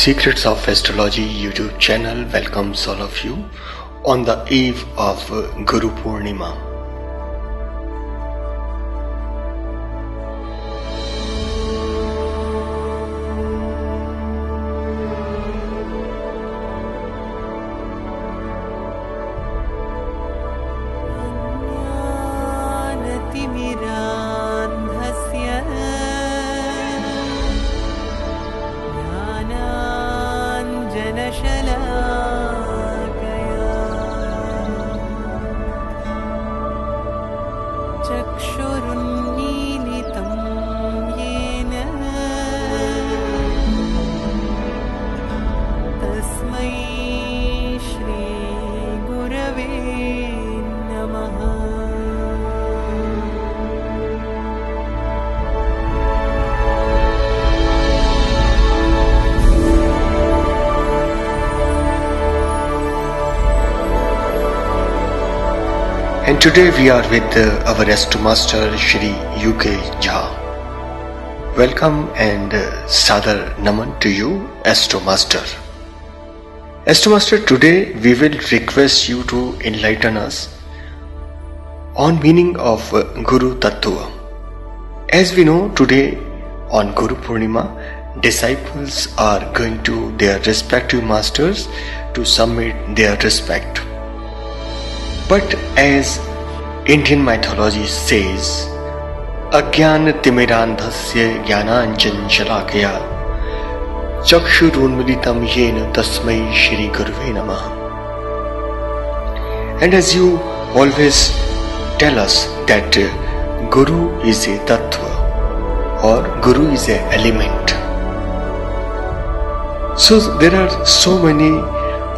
Secrets of Astrology YouTube channel welcomes all of you on the eve of Guru Poornima. Shri And today we are with our Astro Master Shri UK Jha. Welcome and Sadar Naman to you, Astro Master. Astro Master, today we will request you to enlighten us on meaning of Guru Tattva. As we know, today on Guru Poornima, disciples are going to their respective masters to submit their respect. But as Indian mythology says, Agyan Timirandhasya Jnananjan Shalakaya Chakshurunmilitam Yena Tasmai Shri Guruve Namaha. And as you always tell us that Guru is a Tattva or Guru is an element. So there are so many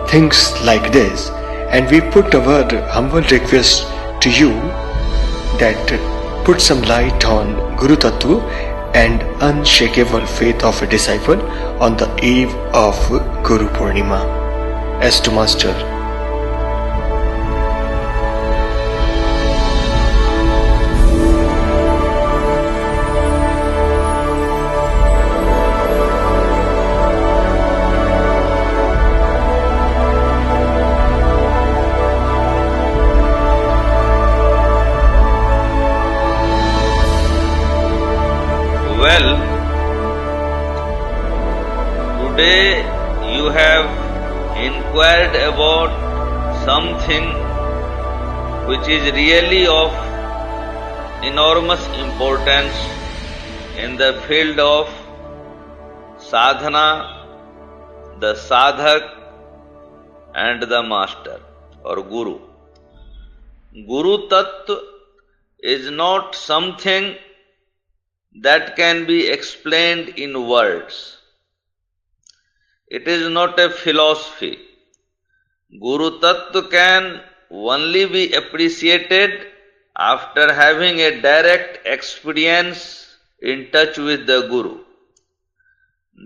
things like this, and we put our humble request to you that put some light on Guru Tattva and unshakable faith of a disciple on the eve of Guru Poornima. Astro Master. Well, today you have inquired about something which is really of enormous importance in the field of sadhana, the sadhak and the master or guru. Guru Tattva is not something that can be explained in words. It is not a philosophy. Guru Tattva can only be appreciated after having a direct experience in touch with the Guru.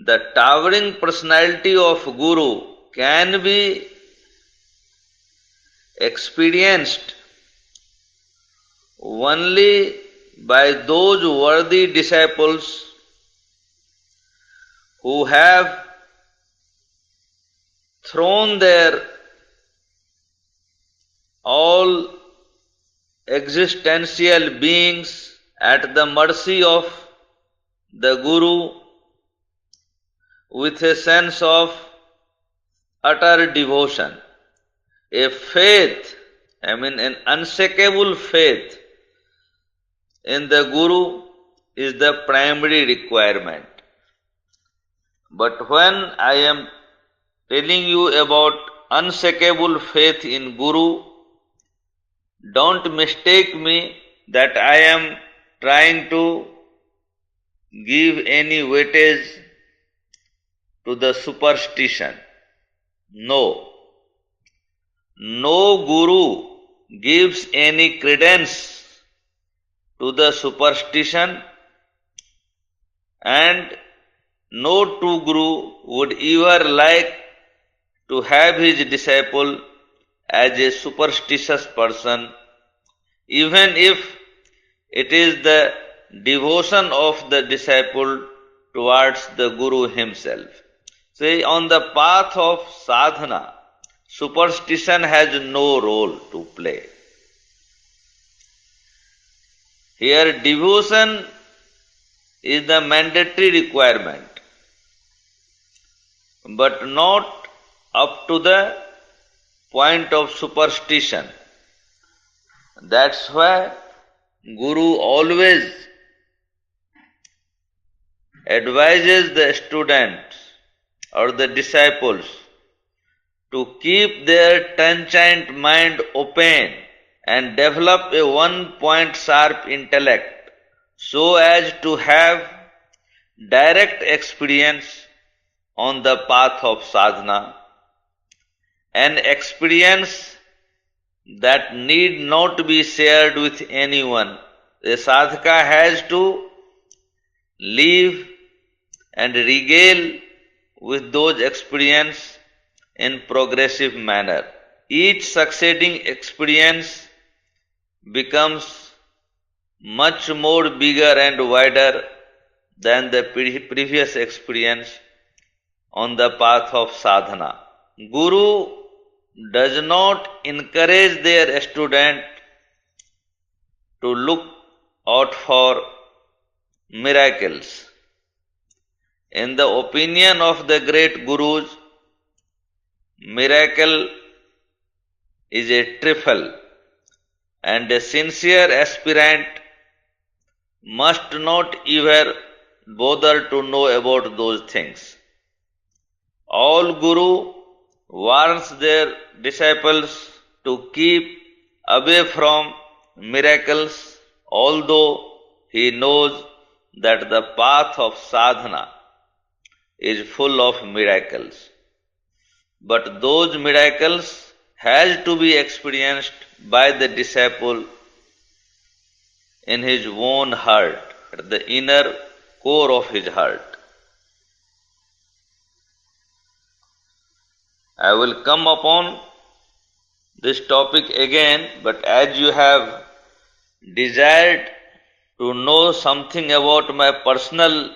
The towering personality of Guru can be experienced only by those worthy disciples who have thrown their all existential beings at the mercy of the Guru with a sense of utter devotion. A faith, an unshakable faith in the Guru is the primary requirement. But when I am telling you about unshakable faith in Guru, don't mistake me that I am trying to give any weightage to the superstition. No. No Guru gives any credence to the superstition, and no true Guru would ever like to have his disciple as a superstitious person, even if it is the devotion of the disciple towards the Guru himself. See, on the path of sadhana, superstition has no role to play. Here, devotion is the mandatory requirement, but not up to the point of superstition. That's why Guru always advises the students or the disciples to keep their transient mind open and develop a one-point sharp intellect so as to have direct experience on the path of sadhana, an experience that need not be shared with anyone. The sadhaka has to live and regale with those experiences in progressive manner. Each succeeding experience becomes much more bigger and wider than the previous experience on the path of sadhana. Guru does not encourage their student to look out for miracles. In the opinion of the great Gurus, miracle is a trifle, and a sincere aspirant must not ever bother to know about those things. All Guru warns their disciples to keep away from miracles, although he knows that the path of sadhana is full of miracles. But those miracles has to be experienced by the disciple in his own heart, at the inner core of his heart. I will come upon this topic again, but as you have desired to know something about my personal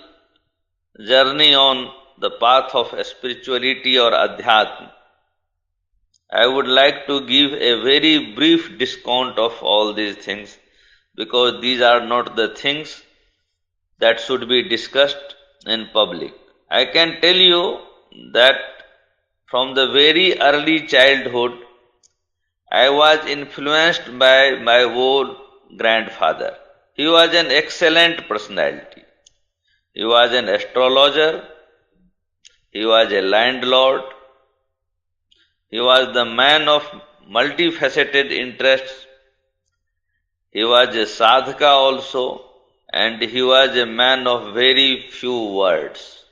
journey on the path of spirituality or Aadhyatmik, I would like to give a very brief discount of all these things, because these are not the things that should be discussed in public. I can tell you that from the very early childhood, I was influenced by my old grandfather. He was an excellent personality. He was an astrologer. He was a landlord. He was the man of multifaceted interests. He was a sadhaka also, and he was a man of very few words.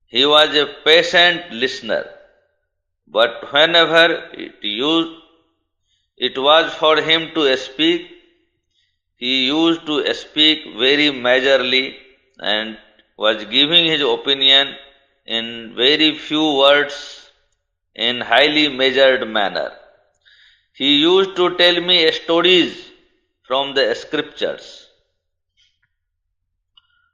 He was a patient listener, but whenever it was for him to speak, he used to speak very majorly and was giving his opinion in very few words in highly measured manner. He used to tell me stories from the scriptures.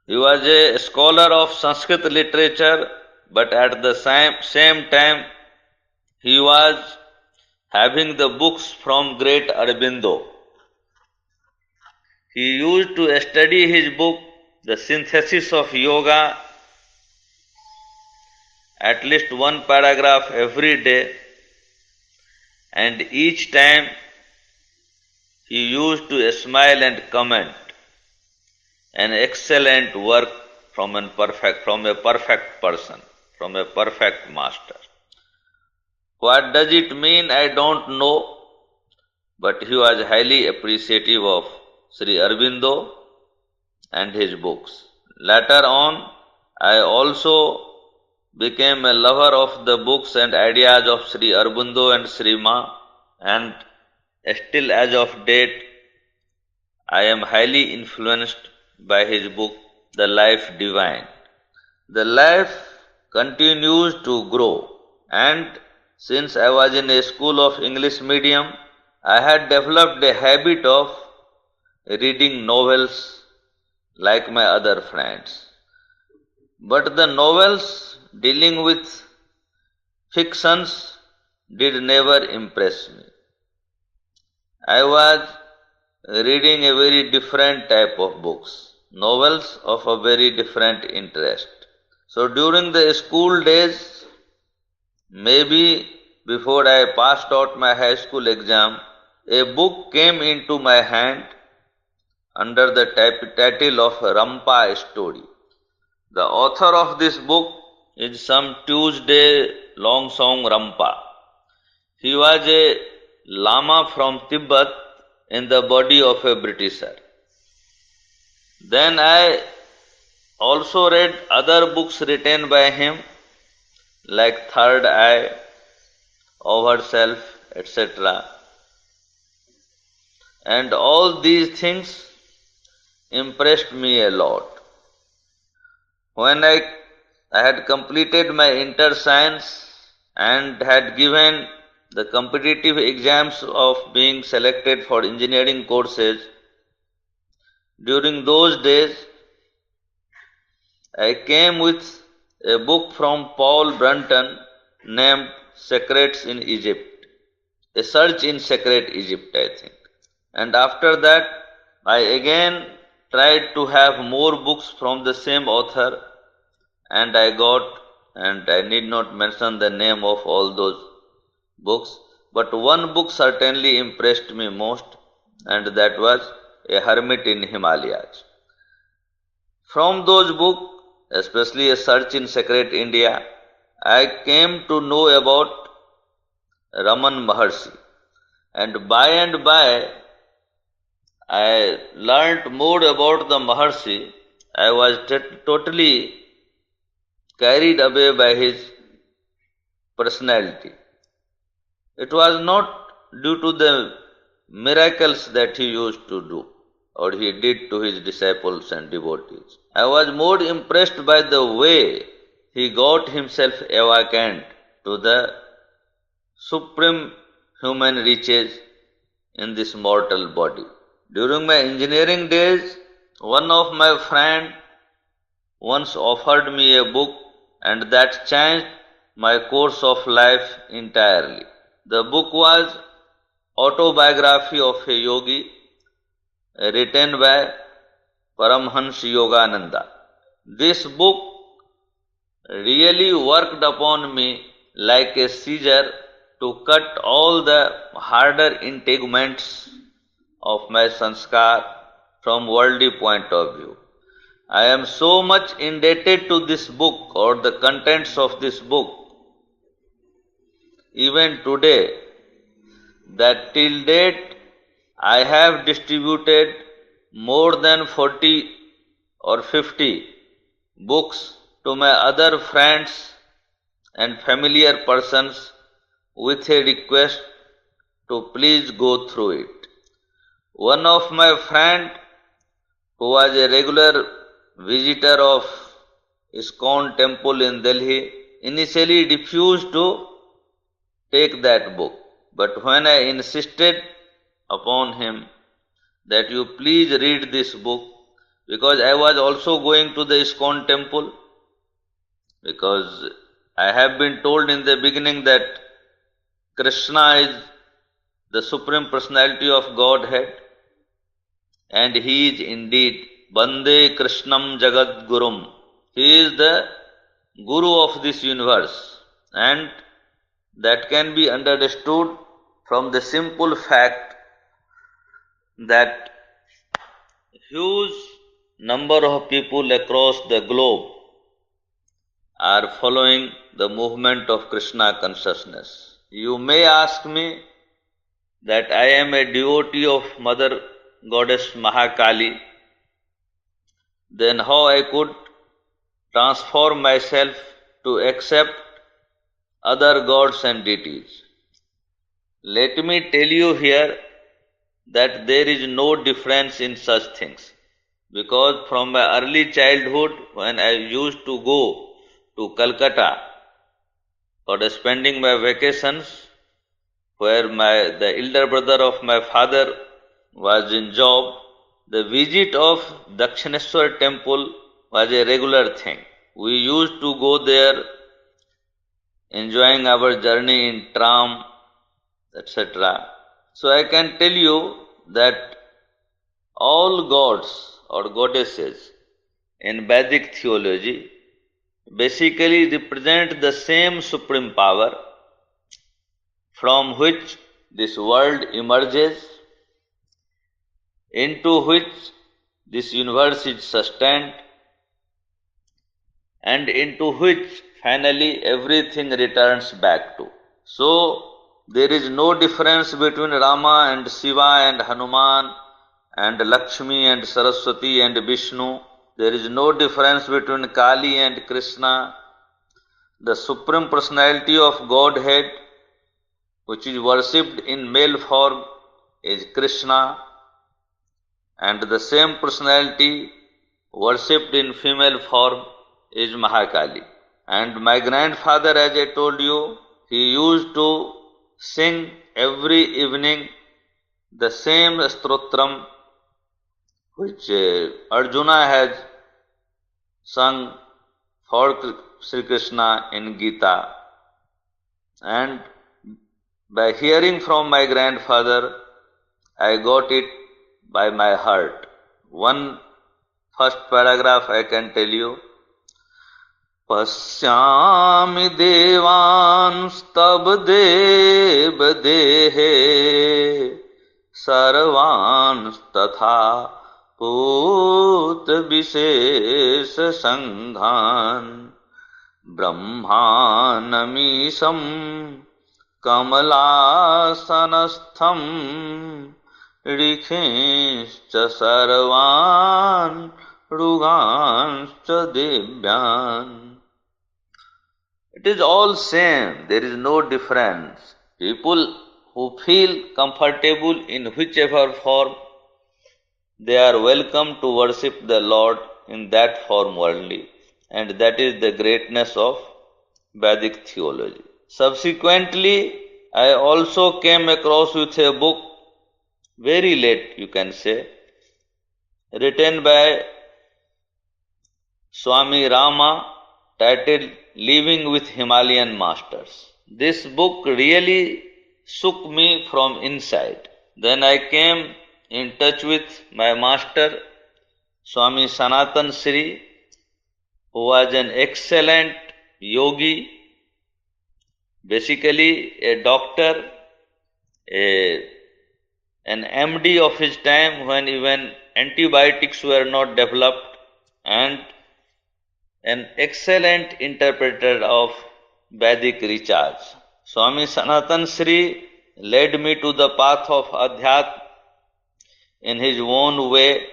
He was a scholar of Sanskrit literature, but at the same time he was having the books from great Aurobindo. He used to study his book, The Synthesis of Yoga, at least one paragraph every day, and each time he used to smile and comment, an excellent work from a perfect person, from a perfect master. What does it mean? I don't know, but he was highly appreciative of Sri Aurobindo and his books. Later on, I also became a lover of the books and ideas of Sri Aurobindo and Sri Ma, and still as of date, I am highly influenced by his book, The Life Divine. The life continues to grow, and since I was in a school of English medium, I had developed a habit of reading novels like my other friends. But the novels dealing with fictions did never impress me. I was reading a very different type of books, novels of a very different interest. So during the school days, maybe before I passed out my high school exam, a book came into my hand under the title of Rampa Story. The author of this book is some Tuesday Longsong Rampa. He was a Lama from Tibet in the body of a Britisher. Then I also read other books written by him like Third Eye, Ourself, etc. And all these things impressed me a lot. When I had completed my inter science and had given the competitive exams of being selected for engineering courses, during those days I came with a book from Paul Brunton named Secrets in Egypt, a search in sacred Egypt, I think. And after that, I again tried to have more books from the same author, and I got, and I need not mention the name of all those books, but one book certainly impressed me most, and that was A Hermit in Himalayas. From those books, especially A Search in Sacred India, I came to know about Raman Maharshi, and by I learnt more about the Maharshi. I was totally carried away by his personality. It was not due to the miracles that he used to do or he did to his disciples and devotees. I was more impressed by the way he got himself awakened to the supreme human riches in this mortal body. During my engineering days, one of my friends once offered me a book, and that changed my course of life entirely. The book was Autobiography of a Yogi, written by Paramhans Yogananda. This book really worked upon me like a scissor to cut all the harder integuments of my sanskar from worldly point of view. I am so much indebted to this book or the contents of this book even today that till date I have distributed more than 40 or 50 books to my other friends and familiar persons with a request to please go through it. One of my friend who was a regular visitor of ISKCON temple in Delhi initially refused to take that book. But when I insisted upon him that you please read this book, because I was also going to the ISKCON temple, because I have been told in the beginning that Krishna is the Supreme Personality of Godhead, and he is indeed Bande Krishnam Jagat Gurum. He is the Guru of this universe, and that can be understood from the simple fact that huge number of people across the globe are following the movement of Krishna consciousness. You may ask me that I am a devotee of Mother Goddess Mahakali, then how I could transform myself to accept other gods and deities. Let me tell you here that there is no difference in such things, because from my early childhood, when I used to go to Calcutta for spending my vacations, where the elder brother of my father was in job, the visit of Dakshineshwar temple was a regular thing. we used to go there enjoying our journey in tram, etc. So I can tell you that all gods or goddesses in Vedic theology basically represent the same supreme power from which this world emerges, into which this universe is sustained, and into which finally everything returns back to. So, there is no difference between Rama and Shiva and Hanuman and Lakshmi and Saraswati and Vishnu. There is no difference between Kali and Krishna. The Supreme Personality of Godhead, which is worshipped in male form, is Krishna, and the same personality worshipped in female form is Mahakali. And my grandfather, as I told you, he used to sing every evening the same stotram which Arjuna has sung for Sri Krishna in Gita. And by hearing from my grandfather, I got it by my heart. One first paragraph I can tell you. पश्यामि देवांस्तव देव देहे सर्वांस्तथा पूत विशेष संघान ब्रह्मानमीशं कमलासनस्थं ऋषींश्च सर्वान् ऋगांश्च दिव्यान्. It is all same, there is no difference. People who feel comfortable in whichever form, they are welcome to worship the Lord in that form only. And that is the greatness of Vedic theology. Subsequently, I also came across with a book, very late you can say, written by Swami Rama, titled Living with Himalayan Masters. This book really shook me from inside. Then I came in touch with my master, Swami Sanatan Shri, who was an excellent yogi, basically a doctor, an MD of his time when even antibiotics were not developed, and an excellent interpreter of Vedic recharge. Swami Sanatan Shri led me to the path of Aadhyatmik in his own way,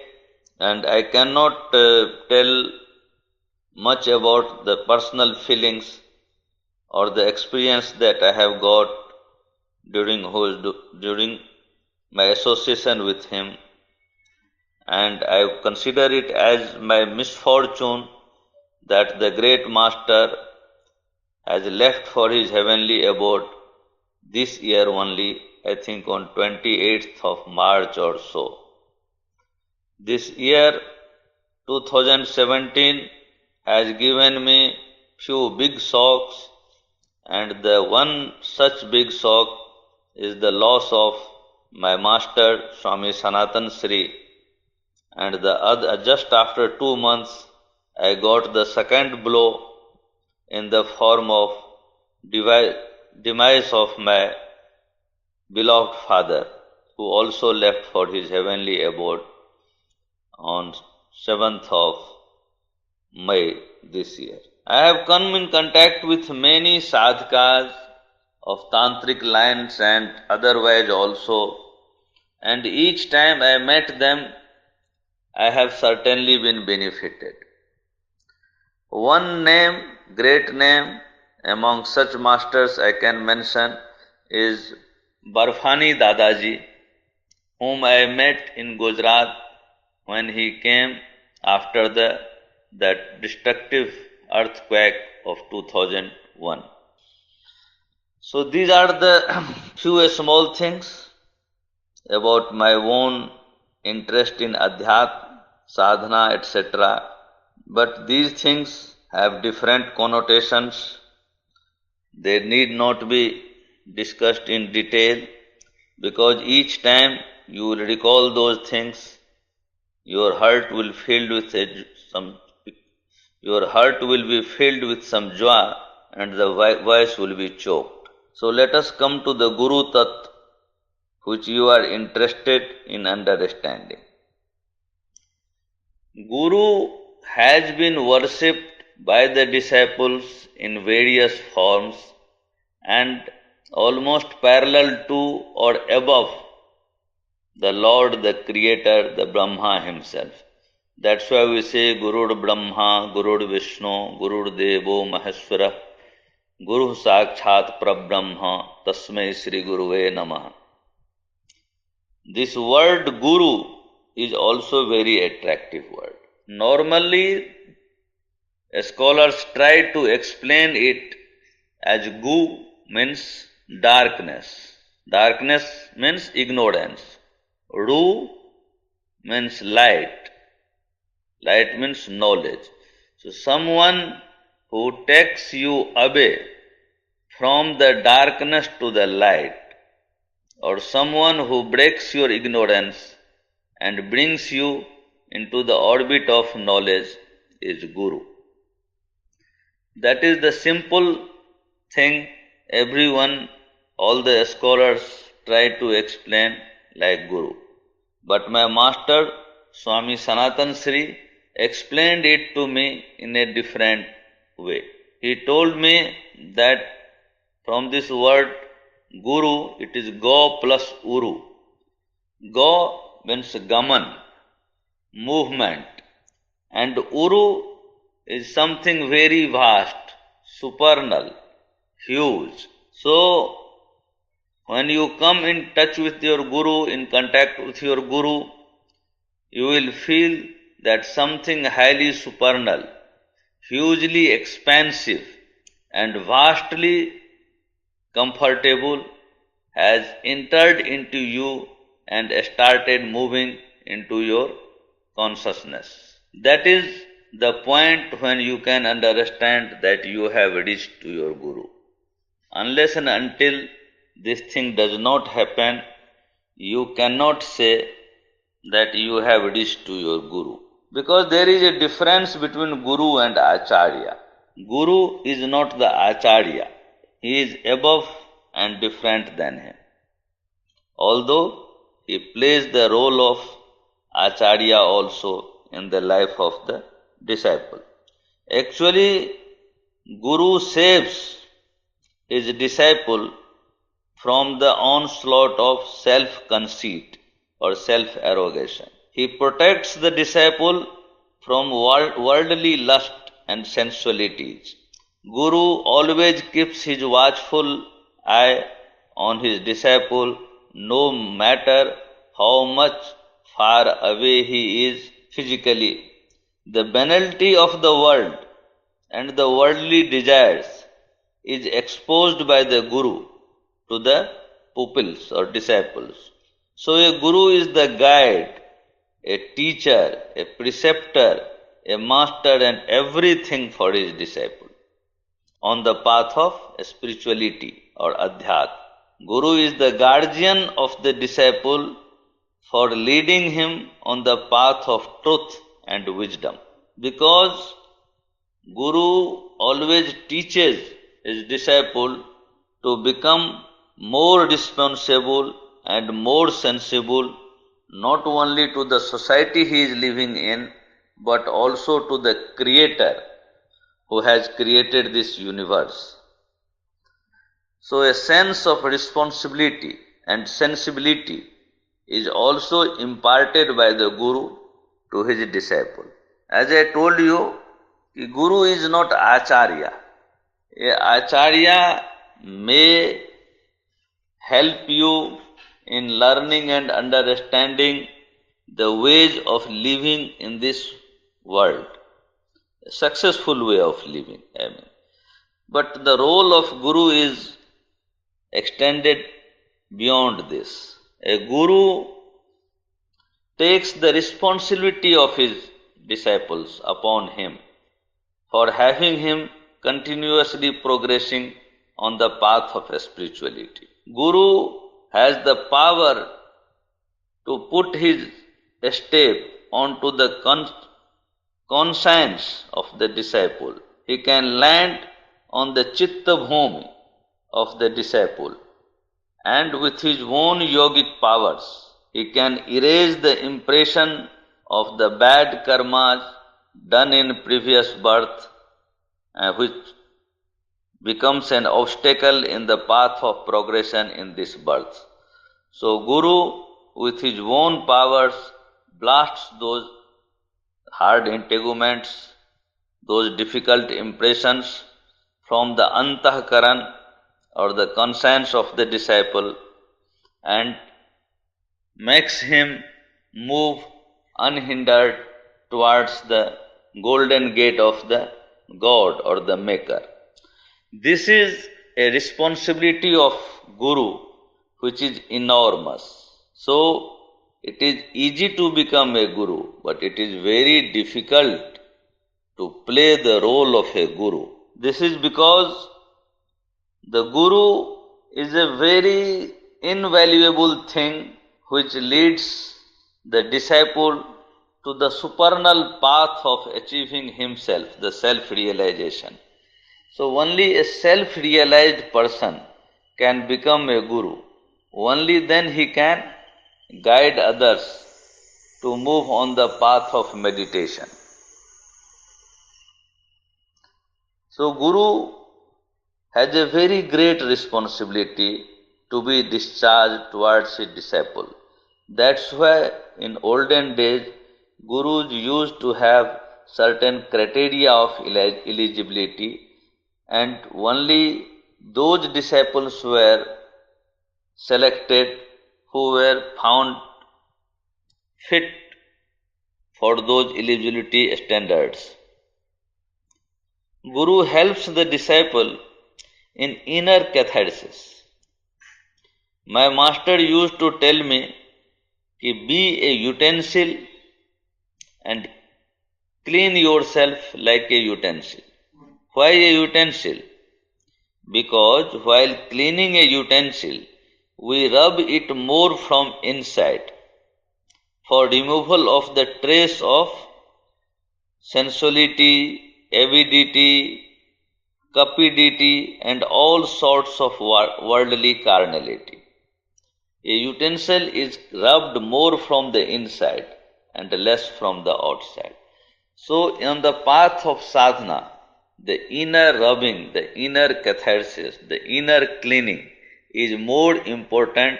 and I cannot tell much about the personal feelings or the experience that I have got during my association with him, and I consider it as my misfortune that the great master has left for his heavenly abode this year only, I think on 28th of March or so. This year 2017 has given me few big shocks, and the one such big shock is the loss of my master Swami Sanatan Shri, and the other, just after 2 months I got the second blow in the form of demise of my beloved father, who also left for his heavenly abode on 7th of May this year. I have come in contact with many sadhakas of tantric lines and otherwise also, and each time I met them, I have certainly been benefited. One name, great name, among such masters I can mention is Barfani Dadaji, whom I met in Gujarat when he came after that destructive earthquake of 2001. So these are the few small things about my own interest in Adhyatmik, sadhana, etc. But these things have different connotations. They need not be discussed in detail, because each time you will recall those things, your heart will be filled with some joy, and the voice will be choked. So let us come to the Guru Tat, which you are interested in understanding. Guru has been worshipped by the disciples in various forms and almost parallel to or above the Lord, the Creator, the Brahma himself. That's why we say Gurur Brahma, Gurur Vishnu, Gurur Devo Maheswara, Guru Sakshat Prabrahma, Tasmai Shri Guruve Namaha. This word Guru is also a very attractive word. Normally, scholars try to explain it as Gu means darkness. Darkness means ignorance. Ru means light. Light means knowledge. So someone who takes you away from the darkness to the light, or someone who breaks your ignorance and brings you into the orbit of knowledge, is Guru. That is the simple thing everyone, all the scholars try to explain like Guru. But my master, Swami Sanatan Shri, explained it to me in a different way. He told me that from this word Guru, it is Go plus Uru. Go means Gaman, movement, and Uru is something very vast, supernal, huge. So, when you come in touch with your Guru, in contact with your Guru, you will feel that something highly supernal, hugely expansive, and vastly comfortable has entered into you and started moving into your consciousness. That is the point when you can understand that you have reached to your Guru. Unless and until this thing does not happen, you cannot say that you have reached to your Guru. Because there is a difference between Guru and Acharya. Guru is not the Acharya. He is above and different than him. Although he plays the role of Acharya also in the life of the disciple. Actually, Guru saves his disciple from the onslaught of self-conceit or self-arrogation. He protects the disciple from worldly lust and sensualities. Guru always keeps his watchful eye on his disciple, no matter how much far away he is physically. The banality of the world and the worldly desires is exposed by the Guru to the pupils or disciples. So a Guru is the guide, a teacher, a preceptor, a master, and everything for his disciple on the path of spirituality or Aadhyatmik. Guru is the guardian of the disciple for leading him on the path of truth and wisdom. Because Guru always teaches his disciple to become more responsible and more sensible, not only to the society he is living in, but also to the Creator who has created this universe. So a sense of responsibility and sensibility is also imparted by the Guru to his disciple. As I told you, the Guru is not Acharya. A Acharya may help you in learning and understanding the ways of living in this world. A successful way of living, But the role of Guru is extended beyond this. A Guru takes the responsibility of his disciples upon him for having him continuously progressing on the path of spirituality. Guru has the power to put his step onto the conscience of the disciple. He can land on the chitta bhumi of the disciple, and with his own yogic powers, he can erase the impression of the bad karmas done in previous birth, which becomes an obstacle in the path of progression in this birth. So Guru, with his own powers, blasts those hard entanglements, those difficult impressions from the antahkaran or the conscience of the disciple, and makes him move unhindered towards the golden gate of the God or the Maker. This is a responsibility of Guru which is enormous. So, it is easy to become a Guru, but it is very difficult to play the role of a Guru. This is because the Guru is a very invaluable thing which leads the disciple to the supernal path of achieving himself, the self-realization. So only a self-realized person can become a Guru. Only then he can guide others to move on the path of meditation. So Guru has a very great responsibility to be discharged towards his disciple. That's why in olden days, Gurus used to have certain criteria of eligibility, and only those disciples were selected who were found fit for those eligibility standards. Guru helps the disciple in inner catharsis. My master used to tell me, be a utensil and clean yourself like a utensil. Why a utensil? Because while cleaning a utensil, we rub it more from inside for removal of the trace of sensuality, avidity, cupidity, and all sorts of worldly carnality. A utensil is rubbed more from the inside and less from the outside. So, on the path of sadhana, the inner rubbing, the inner catharsis, the inner cleaning is more important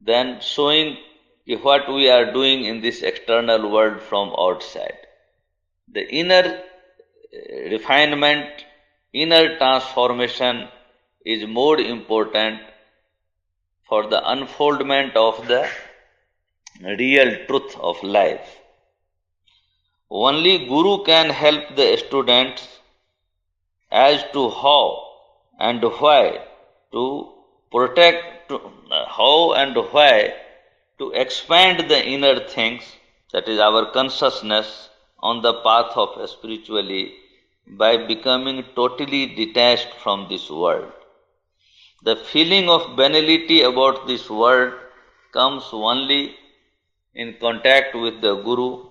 than showing what we are doing in this external world from outside. The inner refinement, inner transformation is more important for the unfoldment of the real truth of life. Only Guru can help the students as to how and why to protect, how and why to expand the inner things, that is our consciousness, on the path of spirituality by becoming totally detached from this world. The feeling of banality about this world comes only in contact with the Guru,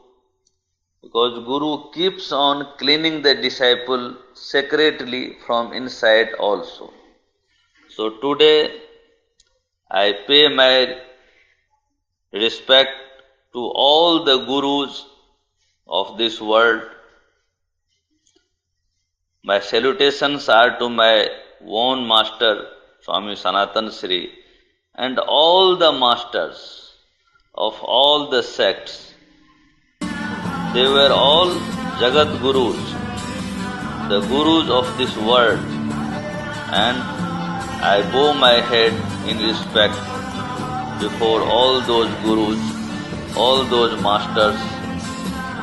because Guru keeps on cleaning the disciple secretly from inside also. So today I pay my respect to all the Gurus of this world. My salutations are to my own master, Swami Sanatan Shri, and all the masters of all the sects. They were all Jagat Gurus, the Gurus of this world, and I bow my head in respect before all those Gurus, all those masters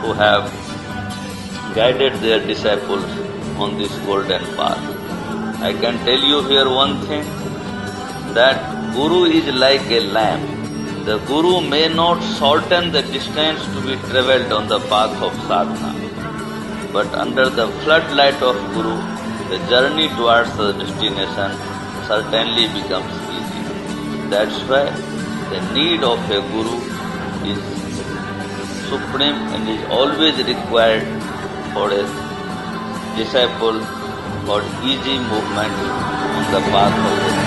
who have guided their disciples on this golden path. I can tell you here one thing, that Guru is like a lamp. The Guru may not shorten the distance to be travelled on the path of sadhana, but under the floodlight of Guru, the journey towards the destination certainly becomes easy. That's why the need of a Guru is supreme and is always required for a disciple for easy movement on the path of the